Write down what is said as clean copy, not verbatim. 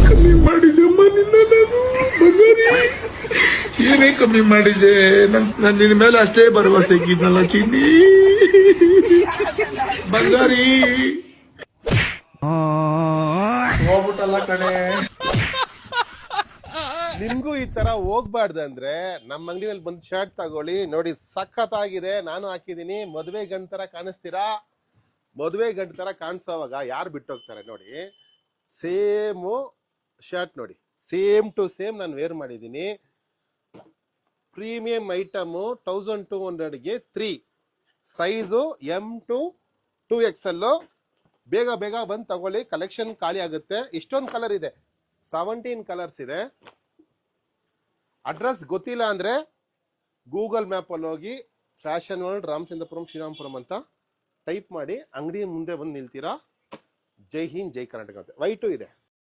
ಕಮ್ಮಿ ಮಾಡಿದೆಮ್ಮ ನಿನ್ನ ನಾನು ಬಂಗಾರಿ. ಏನೇ ಕಮ್ಮಿ ಮಾಡಿದೆ, ನಾನು ನಿನ್ನ ಮೇಲೆ ಅಷ್ಟೇ ಭರವಸೆ ಇದ್ನಲ್ಲ ಚಿನ್ನಿ ಬಂಗಾರಿ. ಹೋಗ್ಬಿಟ್ಟಲ್ಲ ಕಣೆ. ನಿಮ್ಗೂ ಈ ತರ ಹೋಗ್ಬಾರ್ದಂದ್ರೆ ನಮ್ಮ ಅಂಗಡಿನಲ್ಲಿ ಬಂದು ಶರ್ಟ್ ತಗೊಳ್ಳಿ ನೋಡಿ, ಸಖತ್ತಾಗಿದೆ. ನಾನು ಹಾಕಿದೀನಿ. ಮದುವೆ ಗಂಡ ತರ ಕಾಣಿಸ್ತೀರಾ? ಮದುವೆ ಗಂಡ ತರ ಕಾಣಿಸೋವಾಗ ಯಾರು ಬಿಟ್ಟೋಗ್ತಾರೆ ನೋಡಿ. ಸೇಮ್ ಶರ್ಟ್ ನೋಡಿ, ಸೇಮ್ ಟು ಸೇಮ್ ನಾನು ವೇರ್ ಮಾಡಿದ್ದೀನಿ. ಪ್ರೀಮಿಯಂ ಐಟಮು 1200ಗೆ 3 ಸೈಜು M2 2XL. ಬೇಗ ಬೇಗ ಬಂದು ತಗೊಳ್ಳಿ, ಕಲೆಕ್ಷನ್ ಖಾಲಿ ಆಗುತ್ತೆ. ಇಷ್ಟೊಂದು ಕಲರ್ ಇದೆ, 17 ಕಲರ್ಸ್ ಇದೆ. ಅಡ್ರೆಸ್ ಗೊತ್ತಿಲ್ಲ ಅಂದ್ರೆ ಗೂಗಲ್ ಮ್ಯಾಪ್ ಅಲ್ಲಿ ಹೋಗಿ ಫ್ಯಾಷನ್ ವರ್ಲ್ಡ್ ರಾಮಚಂದ್ರಪುರಂ ಶ್ರೀರಾಮಪುರಂ ಅಂತ ಟೈಪ್ ಮಾಡಿ ಅಂಗಡಿ ಮುಂದೆ ಬಂದು ನಿಲ್ತೀರಾ. ಜೈ ಹಿಂದ್ ಜೈ ಕರ್ನಾಟಕ ಅಂತ ವೈಟು ಇದೆ.